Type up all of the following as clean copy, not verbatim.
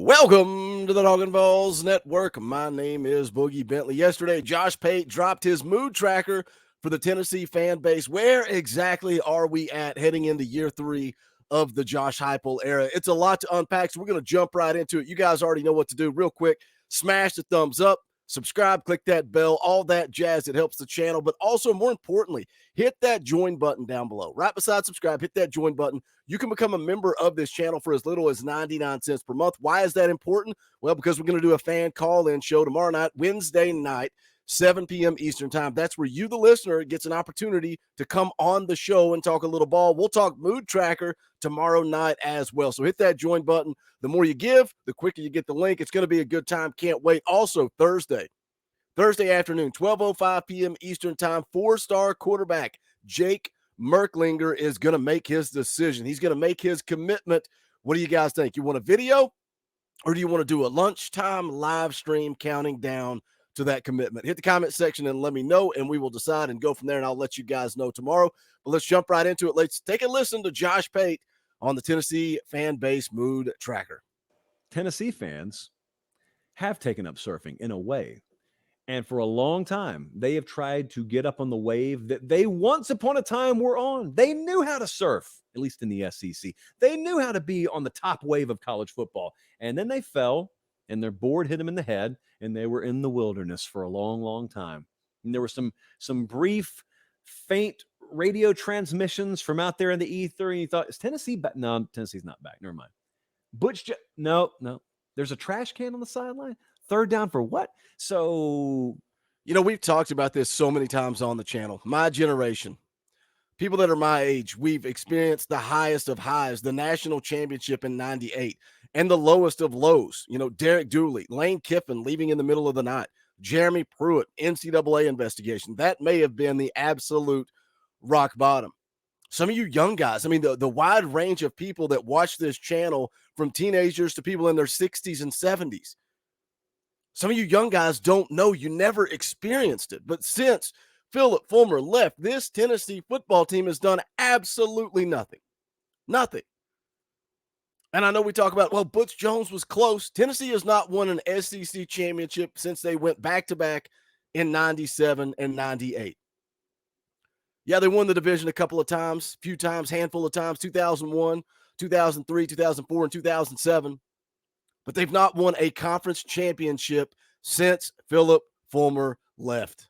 Welcome to the Talkin VAWLS Network. My name is Boogie Bentley. Yesterday, Josh Pate dropped his mood tracker for the Tennessee fan base. Where exactly are we at heading into year 3 of the Josh Heupel era? It's a lot to unpack, so we're going to jump right into it. You guys already know what to do. Real quick, smash the thumbs up, subscribe, click that bell, all that jazz. It helps the channel, but also more importantly, hit that join button down below. Right beside subscribe, hit that join button. You can become a member of this channel for as little as 99 cents per month. Why is that important? Well, because we're going to do a fan call-in show tomorrow night, Wednesday night, 7 p.m. Eastern time. That's where you, the listener, gets an opportunity to come on the show and talk a little ball. We'll talk mood tracker tomorrow night as well. So hit that join button. The more you give, the quicker you get the link. It's going to be a good time. Can't wait. Also, Thursday afternoon, 12:05 p.m. Eastern time, 4-star quarterback Jake Merklinger is going to make his decision. He's going to make his commitment. What do you guys think? You want a video or do you want to do a lunchtime live stream counting down to that commitment? Hit the comment section and let me know, and we will decide and go from there, and I'll let you guys know tomorrow. But let's jump right into it. Let's take a listen to Josh Pate on the Tennessee fan base mood tracker. Tennessee fans have taken up surfing in a way. And for a long time, they have tried to get up on the wave that they once upon a time were on. They knew how to surf, at least in the SEC. They knew how to be on the top wave of college football. And then they fell, and their board hit them in the head, and they were in the wilderness for a long, long time. And there were some brief, faint radio transmissions from out there in the ether, and you thought, is Tennessee back? No, Tennessee's not back. Never mind. No. There's a trash can on the sideline. Third down for what? So, we've talked about this so many times on the channel. My generation, people that are my age, we've experienced the highest of highs, the national championship in 98, and the lowest of lows. Derek Dooley, Lane Kiffin leaving in the middle of the night, Jeremy Pruitt, NCAA investigation. That may have been the absolute rock bottom. Some of you young guys, the wide range of people that watch this channel, from teenagers to people in their 60s and 70s. Some of you young guys don't know. You never experienced it. But since Philip Fulmer left, this Tennessee football team has done absolutely nothing. Nothing. And I know we talk about, Butch Jones was close. Tennessee has not won an SEC championship since they went back-to-back in 97 and 98. Yeah, they won the division a couple of times, handful of times, 2001, 2003, 2004, and 2007. But they've not won a conference championship since Philip Fulmer left.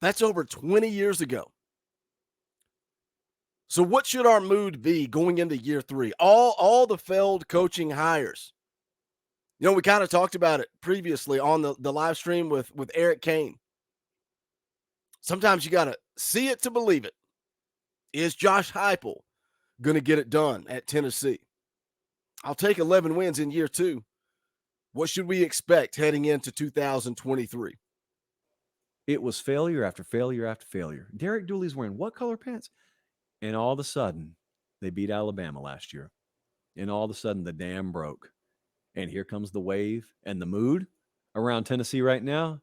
That's over 20 years ago. So what should our mood be going into year 3? All the failed coaching hires. We kind of talked about it previously on the live stream with Eric Kane. Sometimes you got to see it to believe it. Is Josh Heupel going to get it done at Tennessee? I'll take 11 wins in year 2. What should we expect heading into 2023? It was failure after failure after failure. Derek Dooley's wearing what color pants? And all of a sudden, they beat Alabama last year. And all of a sudden, the dam broke. And here comes the wave. And the mood around Tennessee right now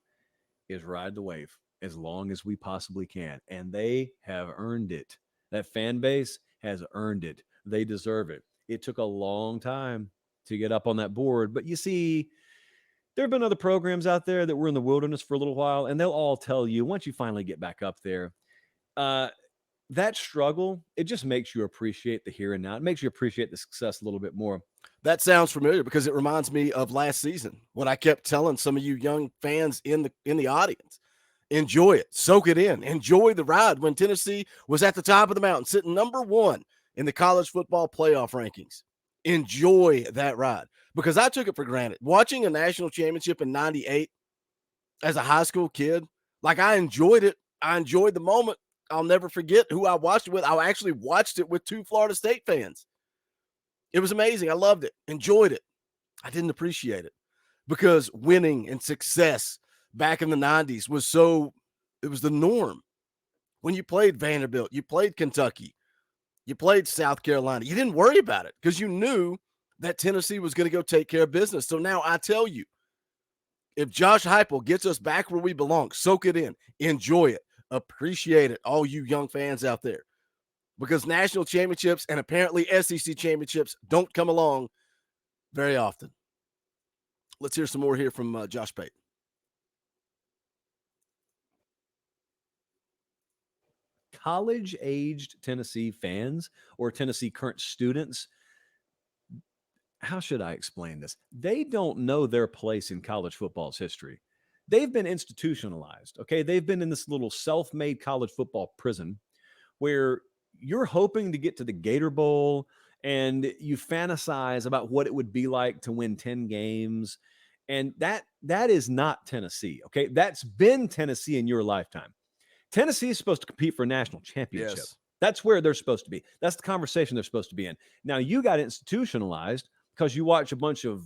is ride the wave as long as we possibly can. And they have earned it. That fan base has earned it. They deserve it. It took a long time to get up on that board. But you see, there have been other programs out there that were in the wilderness for a little while, and they'll all tell you, once you finally get back up there, that struggle, it just makes you appreciate the here and now. It makes you appreciate the success a little bit more. That sounds familiar because it reminds me of last season, what I kept telling some of you young fans in the audience. Enjoy it. Soak it in. Enjoy the ride when Tennessee was at the top of the mountain, sitting number 1 in the college football playoff rankings. Enjoy that ride, because I took it for granted. Watching a national championship in 98 as a high school kid, I enjoyed it. I enjoyed the moment. I'll never forget who I watched it with. I actually watched it with 2 Florida State fans. It was amazing. I loved it. Enjoyed it. I didn't appreciate it because winning and success back in the 90s was it was the norm. When you played Vanderbilt, you played Kentucky, you played South Carolina, you didn't worry about it because you knew that Tennessee was going to go take care of business. So now I tell you, if Josh Heupel gets us back where we belong, soak it in, enjoy it, appreciate it, all you young fans out there, because national championships and apparently SEC championships don't come along very often. Let's hear some more here from Josh Pate. College-aged Tennessee fans or Tennessee current students, how should I explain this? They don't know their place in college football's history. They've been institutionalized, okay? They've been in this little self-made college football prison where you're hoping to get to the Gator Bowl and you fantasize about what it would be like to win 10 games. And that is not Tennessee, okay? That's been Tennessee in your lifetime. Tennessee is supposed to compete for a national championship. Yes. That's where they're supposed to be. That's the conversation they're supposed to be in. Now, you got institutionalized because you watch a bunch of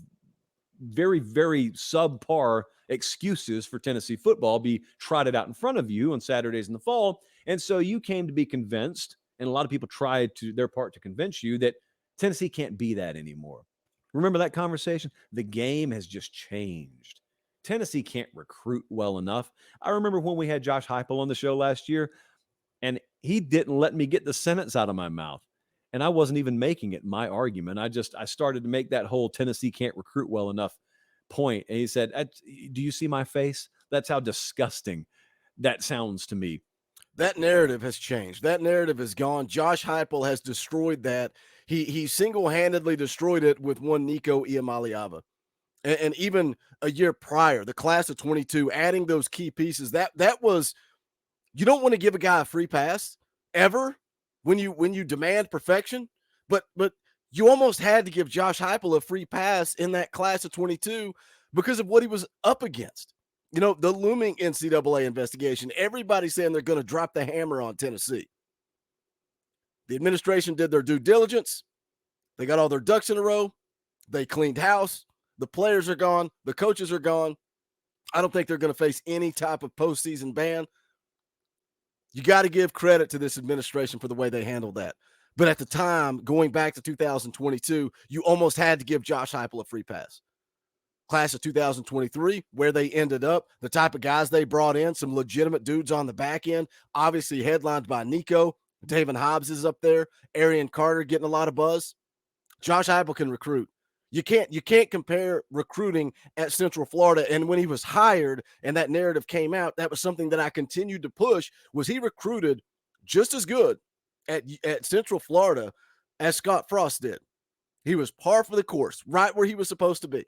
very, very subpar excuses for Tennessee football be trotted out in front of you on Saturdays in the fall. And so you came to be convinced, and a lot of people tried to their part to convince you that Tennessee can't be that anymore. Remember that conversation? The game has just changed. Tennessee can't recruit well enough. I remember when we had Josh Heupel on the show last year, and he didn't let me get the sentence out of my mouth. And I wasn't even making it my argument. I started to make that whole Tennessee can't recruit well enough point. And he said, "Do you see my face? That's how disgusting that sounds to me." That narrative has changed. That narrative is gone. Josh Heupel has destroyed that. He single-handedly destroyed it with one Nico Iamaleava. And even a year prior, the class of 22, adding those key pieces, that was, you don't want to give a guy a free pass ever when you demand perfection, but you almost had to give Josh Heupel a free pass in that class of 22 because of what he was up against. You know, the looming NCAA investigation, everybody's saying they're going to drop the hammer on Tennessee. The administration did their due diligence. They got all their ducks in a row. They cleaned house. The players are gone. The coaches are gone. I don't think they're going to face any type of postseason ban. You got to give credit to this administration for the way they handled that. But at the time, going back to 2022, you almost had to give Josh Heupel a free pass. Class of 2023, where they ended up, the type of guys they brought in, some legitimate dudes on the back end, obviously headlined by Nico. David Hobbs is up there. Arian Carter getting a lot of buzz. Josh Heupel can recruit. You can't compare recruiting at Central Florida. And when he was hired and that narrative came out, that was something that I continued to push, was he recruited just as good at Central Florida as Scott Frost did. He was par for the course, right where he was supposed to be.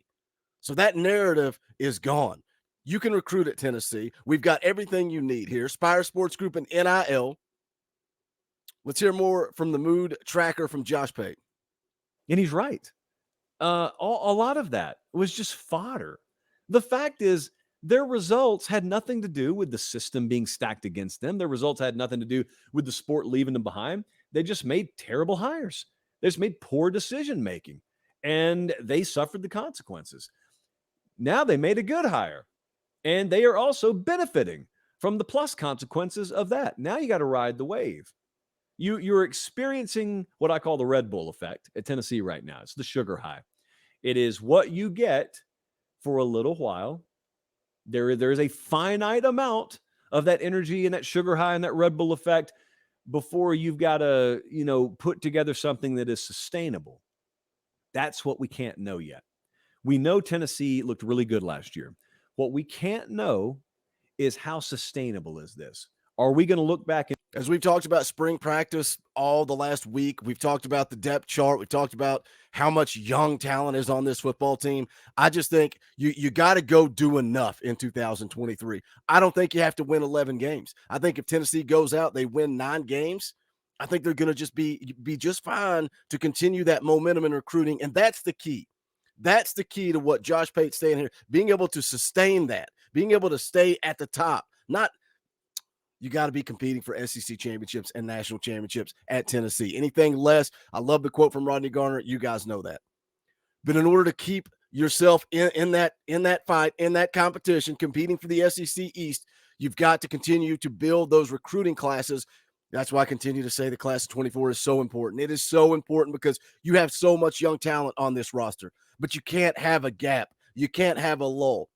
So that narrative is gone. You can recruit at Tennessee. We've got everything you need here. Spire Sports Group and NIL. Let's hear more from the mood tracker from Josh Pate. And he's right. A lot of that was just fodder. The fact is, their results had nothing to do with the system being stacked against them. Their results had nothing to do with the sport leaving them behind. They just made terrible hires. They just made poor decision making, and they suffered the consequences. Now they made a good hire, and they are also benefiting from the plus consequences of that. Now you got to ride the wave. You're experiencing what I call the Red Bull effect at Tennessee right now. It's the sugar high. It is what you get for a little while. There is a finite amount of that energy and that sugar high and that Red Bull effect before you've got to, put together something that is sustainable. That's what we can't know yet. We know Tennessee looked really good last year. What we can't know is how sustainable is this? Are we going to look back as we've talked about spring practice all the last week? We've talked about the depth chart. We've talked about how much young talent is on this football team. I just think you got to go do enough in 2023. I don't think you have to win 11 games. I think if Tennessee goes out, they win 9 games, I think they're going to just be just fine to continue that momentum in recruiting. And that's the key. That's the key to what Josh Pate's saying here, being able to sustain that, being able to stay at the top. Not you got to be competing for SEC championships and national championships at Tennessee. Anything less, I love the quote from Rodney Garner. You guys know that. But in order to keep yourself in that fight, in that competition, competing for the SEC East, you've got to continue to build those recruiting classes. That's why I continue to say the class of 24 is so important. It is so important because you have so much young talent on this roster, but you can't have a gap. You can't have a lull.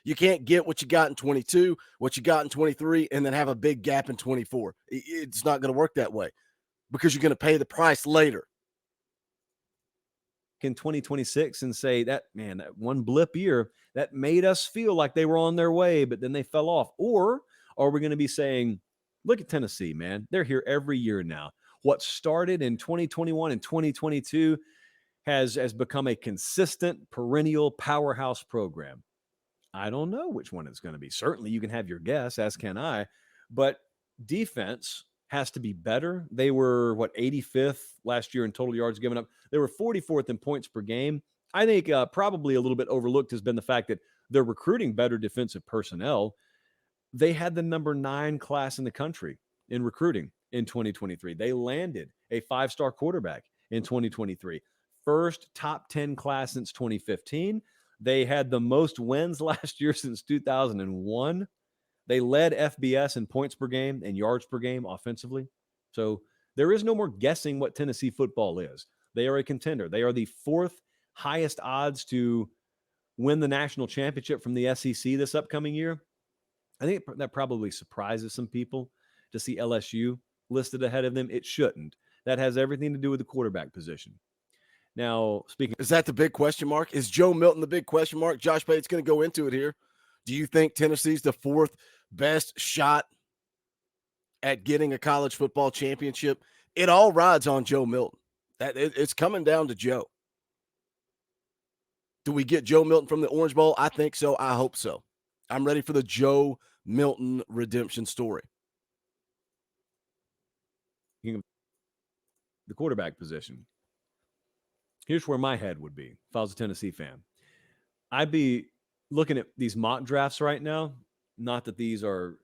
You can't get what you got in 22, what you got in 23, and then have a big gap in 24. It's not going to work that way because you're going to pay the price later. in 2026 and say that, man, that one blip year that made us feel like they were on their way, but then they fell off? Or are we going to be saying, look at Tennessee, man, they're here every year now. What started in 2021 and 2022 has become a consistent, perennial powerhouse program. I don't know which one it's going to be. Certainly, you can have your guess, as can I, but defense has to be better. They were, 85th last year in total yards given up. They were 44th in points per game. I think probably a little bit overlooked has been the fact that they're recruiting better defensive personnel. They had the number 9 class in the country in recruiting in 2023. They landed a 5-star quarterback in 2023. First top 10 class since 2015. They had the most wins last year since 2001. They led FBS in points per game and yards per game offensively. So there is no more guessing what Tennessee football is. They are a contender. They are the 4th highest odds to win the national championship from the SEC this upcoming year. I think that probably surprises some people to see LSU listed ahead of them. It shouldn't. That has everything to do with the quarterback position. Now, speaking, is that the big question mark? Is Joe Milton the big question mark? Josh Pate's going to go into it here. Do you think Tennessee's the 4th best shot at getting a college football championship? It all rides on Joe Milton. It's coming down to Joe. Do we get Joe Milton from the Orange Bowl? I think so. I hope so. I'm ready for the Joe Milton redemption story. The quarterback position. Here's where my head would be if I was a Tennessee fan. I'd be looking at these mock drafts right now. Not that these are,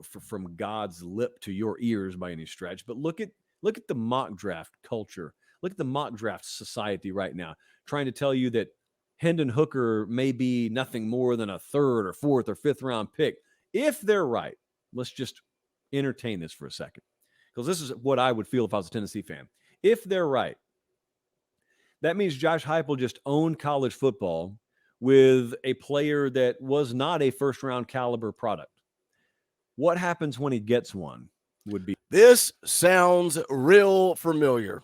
from God's lip to your ears by any stretch, but look at the mock draft culture. Look at the mock draft society right now, trying to tell you that Hendon Hooker may be nothing more than a 3rd or 4th or 5th round pick. If they're right, let's just entertain this for a second, because this is what I would feel if I was a Tennessee fan. If they're right, that means Josh Heupel just owned college football with a player that was not a first-round caliber product. What happens when he gets one would be. This sounds real familiar.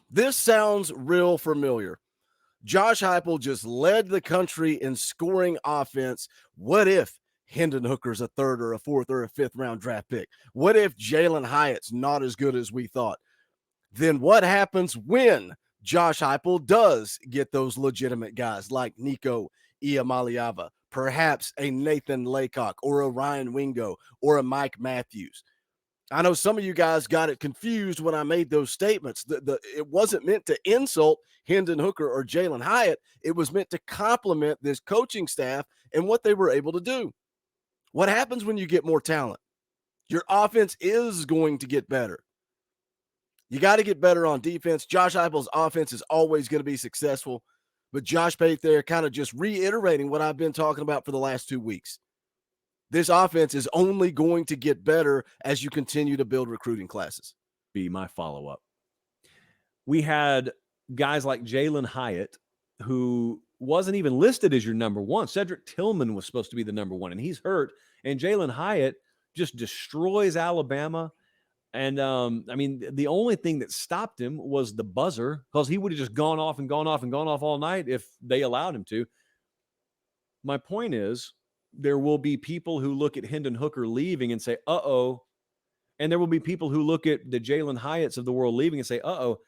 Josh Heupel just led the country in scoring offense. What if Hendon Hooker's a 3rd or a 4th or a 5th round draft pick? What if Jalen Hyatt's not as good as we thought? Then what happens when Josh Heupel does get those legitimate guys like Nico Iamaleava, perhaps a Nathan Laycock or a Ryan Wingo or a Mike Matthews? I know some of you guys got it confused when I made those statements. It wasn't meant to insult Hendon Hooker or Jalen Hyatt. It was meant to compliment this coaching staff and what they were able to do. What happens when you get more talent? Your offense is going to get better. You got to get better on defense. Josh Heupel's offense is always going to be successful, but Josh Pate there kind of just reiterating what I've been talking about for the last 2 weeks. This offense is only going to get better as you continue to build recruiting classes. Be my follow-up. We had guys like Jalen Hyatt, who wasn't even listed as your number 1. Cedric Tillman was supposed to be the number 1, and he's hurt. And Jalen Hyatt just destroys Alabama. And, the only thing that stopped him was the buzzer, because he would have just gone off all night if they allowed him to. My point is, there will be people who look at Hendon Hooker leaving and say, uh-oh. And there will be people who look at the Jalen Hyatts of the world leaving and say, uh-oh.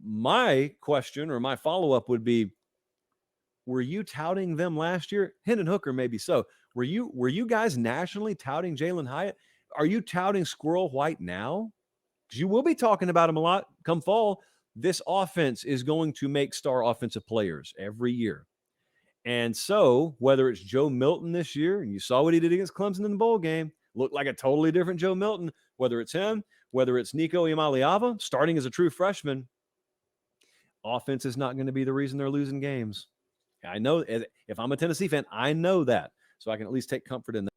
My question or my follow-up would be, were you touting them last year? Hendon Hooker, maybe so. Were you guys nationally touting Jalen Hyatt? Are you touting Squirrel White now? Because you will be talking about him a lot come fall. This offense is going to make star offensive players every year. And so whether it's Joe Milton this year, and you saw what he did against Clemson in the bowl game, looked like a totally different Joe Milton, whether it's him, whether it's Nico Iamaleava, starting as a true freshman, offense is not going to be the reason they're losing games. I know, if I'm a Tennessee fan, I know that. So I can at least take comfort in that.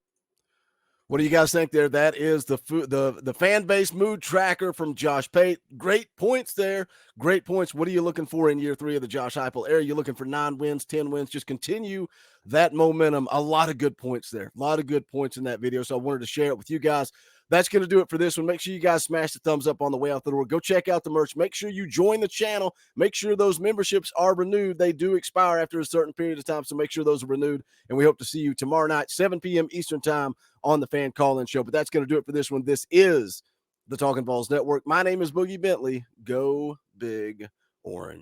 What do you guys think there? That is the fan base mood tracker from Josh Pate. Great points there. Great points. What are you looking for in year 3 of the Josh Heupel era? You're looking for 9 wins, 10 wins. Just continue that momentum. A lot of good points there. A lot of good points in that video. So I wanted to share it with you guys. that's going to do it for this one. Make sure you guys smash the thumbs up on the way out the door. Go check out the merch. Make sure you join the channel. Make sure those memberships are renewed. They do expire after a certain period of time, so make sure those are renewed. And we hope to see you tomorrow night, 7 p.m. Eastern time on the Fan Call-In Show. But that's going to do it for this one. This is the Talkin' VAWLS Network. My name is Boogie Bentley. Go Big Orange.